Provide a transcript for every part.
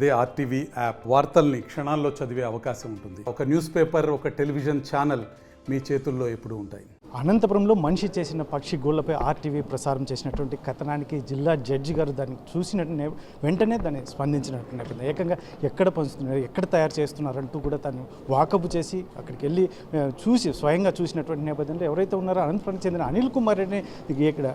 అదే RTV app వార్తల్ని క్షణాల్లో చదివే అవకాశం ఉంటుంది. ఒక న్యూస్ పేపర్, ఒక టెలివిజన్ ఛానల్ మీ చేతుల్లో ఎప్పుడూ ఉంటాయి. అనంతపురంలో మనిషి చేసిన పక్షి గోళ్లపై ఆర్టీవీ ప్రసారం చేసినటువంటి కథనానికి జిల్లా జడ్జి గారు దాన్ని చూసినట్టు వెంటనే దాన్ని స్పందించినట్టు ఏకంగా ఎక్కడ పంచుతున్నారు, ఎక్కడ తయారు చేస్తున్నారంటూ కూడా తను వాకపు చేసి అక్కడికి వెళ్ళి చూసి స్వయంగా చూసినటువంటి నేపథ్యంలో ఎవరైతే ఉన్నారో అనంతపురం చెందిన అనిల్ కుమార్ రెడ్డిని ఇక్కడ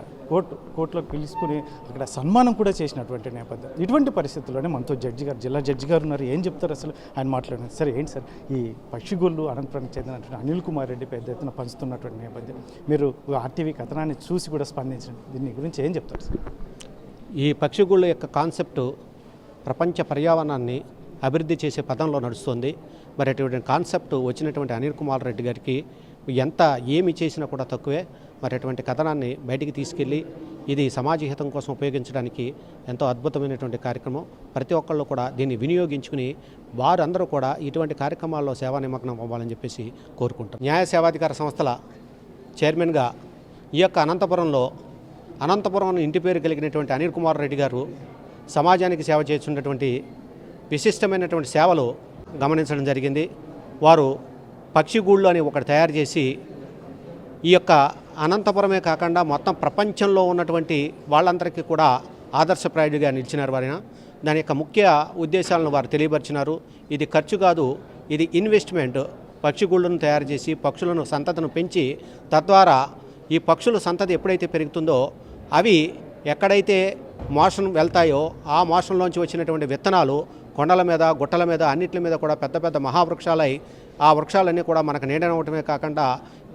కోర్టులోకి పిలుచుకుని అక్కడ సన్మానం కూడా చేసినటువంటి నేపథ్యం. ఇటువంటి పరిస్థితుల్లోనే మనతో జిల్లా జడ్జి గారు ఉన్నారు. ఏం చెప్తారు అసలు ఆయన మాట్లాడినారు? సరే ఏంటి సార్, ఈ పక్షిగోళ్ళు అనంతపురం చెందినటువంటి అనిల్ కుమార్ రెడ్డి పెద్ద ఎత్తున పంచుతున్నటువంటి నేపథ్యం, మీరు ఆర్టీవీ కథనాన్ని చూసి కూడా స్పందించండి, దీని గురించి ఏం చెప్తారు సార్? ఈ పక్షిగూళ్ళ యొక్క కాన్సెప్టు ప్రపంచ పర్యావరణాన్ని అభివృద్ధి చేసే పదంలో నడుస్తుంది. మరి అటువంటి కాన్సెప్ట్ వచ్చినటువంటి అనిల్ కుమార్ రెడ్డి గారికి ఏమి చేసినా కూడా తక్కువే. మరి అటువంటి కథనాన్ని బయటికి తీసుకెళ్ళి ఇది సమాజ హితం కోసం ఉపయోగించడానికి ఎంతో అద్భుతమైనటువంటి కార్యక్రమం. ప్రతి ఒక్కళ్ళు కూడా దీన్ని వినియోగించుకుని వారందరూ కూడా ఇటువంటి కార్యక్రమాల్లో సేవా నిమగ్నం అవ్వాలని చెప్పేసి కోరుకుంటాం. న్యాయ సేవాధికార సంస్థల చైర్మన్గా ఈ యొక్క అనంతపురం ఇంటి పేరు కలిగినటువంటి అనిల్ కుమార్ రెడ్డి గారు సమాజానికి సేవ చేస్తున్నటువంటి విశిష్టమైనటువంటి సేవలు గమనించడం జరిగింది. వారు పక్షిగూళ్ళు అని ఒకటి తయారు చేసి ఈ యొక్క అనంతపురమే కాకుండా మొత్తం ప్రపంచంలో ఉన్నటువంటి వాళ్ళందరికీ కూడా ఆదర్శప్రాయుడిగా నిలిచినారు. దాని యొక్క ముఖ్య ఉద్దేశాలను వారు తెలియపరిచినారు. ఇది ఖర్చు కాదు, ఇది ఇన్వెస్ట్మెంట్. పక్షిగూళ్ళను తయారు చేసి పక్షులను సంతతిని పెంచి తద్వారా ఈ పక్షుల సంతతి ఎప్పుడైతే పెరుగుతుందో అవి ఎక్కడైతే మోషన్ వెళ్తాయో ఆ మోషన్లోంచి వచ్చినటువంటి విత్తనాలు కొండల మీద, గుట్టల మీద, అన్నిటి మీద కూడా పెద్ద పెద్ద మహావృక్షాలై ఆ వృక్షాలన్నీ కూడా మనకు నీడనవటమే కాకుండా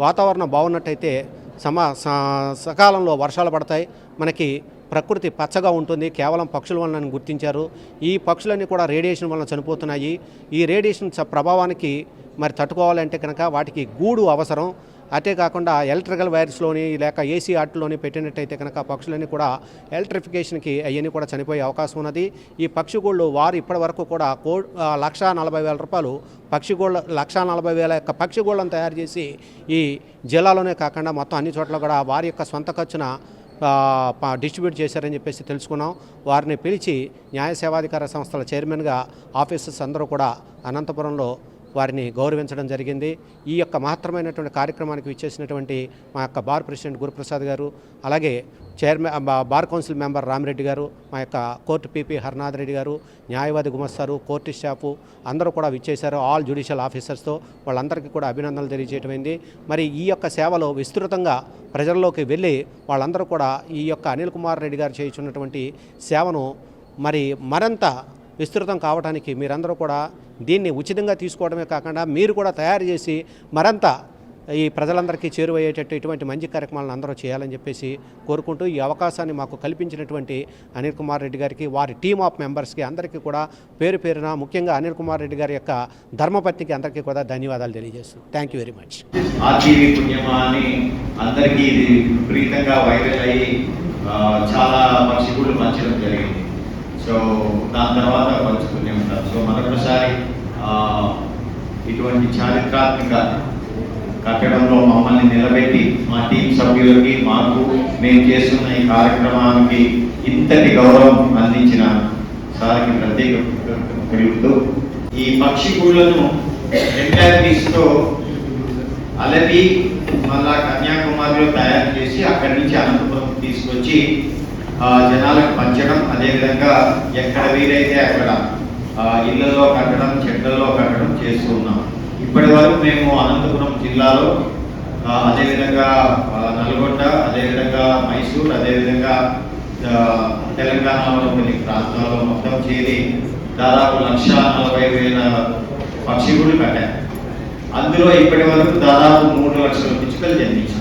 వాతావరణం బాగున్నట్టయితే సకాలంలో వర్షాలు పడతాయి. మనకి ప్రకృతి పచ్చగా ఉంటుంది. కేవలం పక్షుల వలన గుర్తించారు. ఈ పక్షులన్నీ కూడా రేడియేషన్ వలన చనిపోతున్నాయి. ఈ రేడియేషన్ ప్రభావానికి మరి తట్టుకోవాలంటే కనుక వాటికి గూడు అవసరం. అదే కాకుండా ఎలక్ట్రికల్ వైర్స్లోని లేక ఏసీ ఆటల్లోని పెట్టినట్టయితే కనుక పక్షులన్నీ కూడా ఎలక్ట్రిఫికేషన్కి అవన్నీ కూడా చనిపోయే అవకాశం ఉన్నది. ఈ పక్షిగూళ్ళు వారు ఇప్పటి వరకు కూడా 1,40,000 రూపాయలు పక్షిగూళ్ళ 1,40,000 యొక్క పక్షిగూళ్ళను తయారు చేసి ఈ జిల్లాలోనే కాకుండా మొత్తం అన్ని చోట్ల కూడా వారి యొక్క సొంత ఖర్చున డిస్ట్రిబ్యూట్ చేశారని చెప్పేసి తెలుసుకున్నాం. వారిని పిలిచి న్యాయ సేవాధికార సంస్థల చైర్మన్గా ఆఫీసర్స్ అందరూ కూడా అనంతపురంలో వారిని గౌరవించడం జరిగింది. ఈ యొక్క మహత్తరమైనటువంటి కార్యక్రమానికి విచ్చేసినటువంటి మా యొక్క బార్ ప్రెసిడెంట్ గురుప్రసాద్ గారు, అలాగే chairman bar council member Ramireddy గారు, మా యొక్క కోర్టు పీపీ హర్నాథ్ రెడ్డి గారు, న్యాయవాది గుమస్తారు, కోర్టు స్టాఫ్ అందరూ కూడా విచ్చేశారు. ఆల్ జ్యుడిషియల్ ఆఫీసర్స్తో వాళ్ళందరికీ కూడా అభినందనలు తెలియజేయటమైంది. మరి ఈ యొక్క సేవలో విస్తృతంగా ప్రజల్లోకి వెళ్ళి వాళ్ళందరూ కూడా ఈ యొక్క అనిల్ కుమార్ రెడ్డి గారు చేయించున్నటువంటి సేవను మరింత విస్తృతం కావడానికి మీరందరూ కూడా దీన్ని ఉచితంగా తీసుకోవడమే కాకుండా మీరు కూడా తయారు చేసి మరింత ఈ ప్రజలందరికీ చేరువయ్యేటట్టు ఇటువంటి మంచి కార్యక్రమాలను అందరూ చేయాలని చెప్పేసి కోరుకుంటూ ఈ అవకాశాన్ని మాకు కల్పించినటువంటి అనిల్ కుమార్ రెడ్డి గారికి, వారి టీమ్ ఆఫ్ మెంబర్స్కి అందరికీ కూడా పేరు పేరున, ముఖ్యంగా అనిల్ కుమార్ రెడ్డి గారి యొక్క ధర్మపత్నికి అందరికీ కూడా ధన్యవాదాలు తెలియజేస్తున్నాను. Thank you very much. RTV పుణ్యమాని అందరికీ ఇది విపరీతంగా వైరల్ అయ్యి చాలా పక్షిగూళ్ళు పంచడం జరిగింది. సో దాని తర్వాత పంచుకునే ఉంటారు. సో మరొకసారి ఇటువంటి చారిత్రాత్మక కట్టడంలో మమ్మల్ని నిలబెట్టి మా టీం సభ్యులకి, మాకు మేము చేస్తున్న ఈ కార్యక్రమానికి ఇంతటి గౌరవం అందించిన సార్కి ప్రత్యేక తెలుపుతూ ఈ పక్షిగూళ్ళను ఎంటైర్తో అలవి మళ్ళా కన్యాకుమారిలో తయారు చేసి అక్కడి నుంచి అనంతపురం తీసుకొచ్చి జనాలకు పంచడం, అదేవిధంగా ఎక్కడ వీలైతే అక్కడ ఇళ్లలో కట్టడం, చెట్లలో కట్టడం చేస్తూ ఉన్నాం. ఇప్పటి వరకు మేము అనంతపురం జిల్లాలో, అదేవిధంగా నల్గొండ, అదేవిధంగా మైసూర్, అదేవిధంగా తెలంగాణలో కొన్ని ప్రాంతాల్లో మొత్తం చేరి దాదాపు 1,40,000 పక్షిగూళ్ళు కట్టారు. అందులో ఇప్పటి వరకు దాదాపు 3 లక్షల పిచ్చుకలు జన్మించాయి.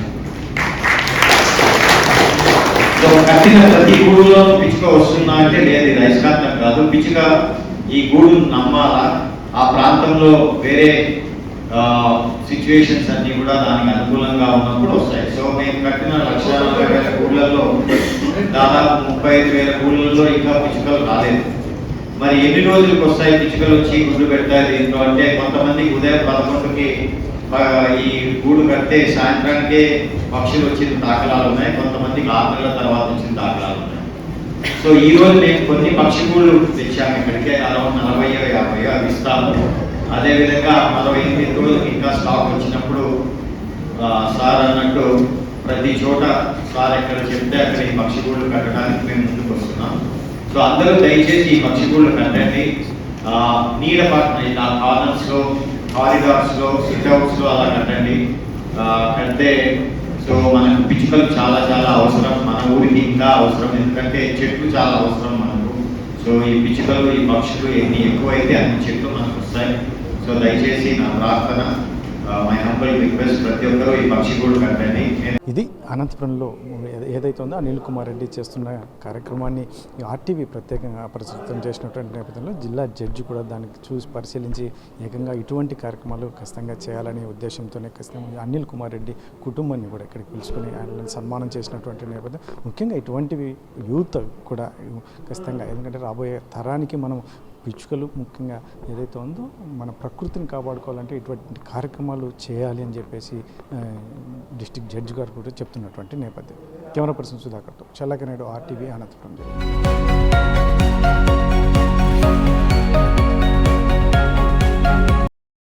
కట్టిన ప్రతి గూడులో పిచ్చుక వస్తుందా అంటే లేదు, ఇది అయస్కాంతం కాదు. పిచ్చుక ఈ గూడును నమ్మాలా, ఆ ప్రాంతంలో వేరే సిచ్యువేషన్స్ అన్నీ కూడా దానికి అనుకూలంగా ఉన్నప్పుడు వస్తాయి. సో మేము కట్టిన 1,40,000 గూళ్ళల్లో దాదాపు 35,000 గూళ్ళల్లో ఇంకా పిచ్చుకలు రాలేదు. మరి ఎన్ని రోజులకు వస్తాయి పిచ్చుకలు వచ్చి గుడ్లు పెడతాయి దీంట్లో అంటే, కొంతమందికి ఉదయం 11కి ఈ గూడు కడితే సాయంత్రానికే పక్షులు వచ్చిన దాఖలాలు ఉన్నాయి, కొంతమందికి 6 నెలల తర్వాత వచ్చిన దాఖలాలు ఉన్నాయి. సో ఈ రోజు మేము కొన్ని పక్షిగూళ్ళు తెచ్చాము ఇక్కడికి, అరౌండ్ 40-50 అవి ఇస్తాము. అదేవిధంగా మరో 8 రోజులకి ఇంకా స్టాక్ వచ్చినప్పుడు సార్ అన్నట్టు ప్రతి చోట సార్ ఎక్కడ చెప్తే అక్కడ ఈ పక్షిగూళ్ళు కట్టడానికి మేము ముందుకు వస్తున్నాం. సో అందరూ దయచేసి ఈ పక్షిగూళ్ళు కట్టండి. నీడ కార్నర్స్లో, కారిడార్స్లో, సిట్అవుట్స్లో అలా కట్టండి. కడితే సో మనకు పిచ్చుకలు చాలా చాలా అవసరం, మన ఊరికి ఇంకా అవసరం, ఎందుకంటే చెట్లు చాలా అవసరం మనకు. సో ఈ పిచ్చుకలు, ఈ పక్షులు ఎన్ని ఎక్కువైతే అన్ని చెట్లు మనకు వస్తాయి. సో దయచేసి నా ప్రార్థన, మై హంబల్ రిక్వెస్ట్, ప్రతి ఒక్కరూ ఈ పక్షిగూళ్ళు కట్టండి. ఇది అనంతపురంలో ఏదైతే ఉందో అనిల్ కుమార్ రెడ్డి చేస్తున్న కార్యక్రమాన్ని ఆర్టీవీ ప్రత్యేకంగా ప్రచురితం చేసినటువంటి నేపథ్యంలో జిల్లా జడ్జి కూడా దానికి చూసి పరిశీలించి ఏకంగా ఇటువంటి కార్యక్రమాలు ఖచ్చితంగా చేయాలనే ఉద్దేశంతోనే ఖచ్చితంగా అనిల్ కుమార్ రెడ్డి కుటుంబాన్ని కూడా ఇక్కడికి పిలుచుకొని ఆయనను సన్మానం చేసినటువంటి నేపథ్యం. ముఖ్యంగా ఇటువంటివి యూత్ కూడా ఖచ్చితంగా, ఎందుకంటే రాబోయే తరానికి మనం పిచ్చుకలు ముఖ్యంగా ఏదైతే ఉందో మన ప్రకృతిని కాపాడుకోవాలంటే ఇటువంటి కార్యక్రమాలు చేయాలి అని చెప్పేసి డిస్ట్రిక్ట్ జడ్జి గారు కూడా చెప్తున్నటువంటి నేపథ్యం. కెమెరా పర్సన్ సుధాకర్తో చల్లకనాయుడు, ఆర్టీవీ, అనంతపురం జిల్లా.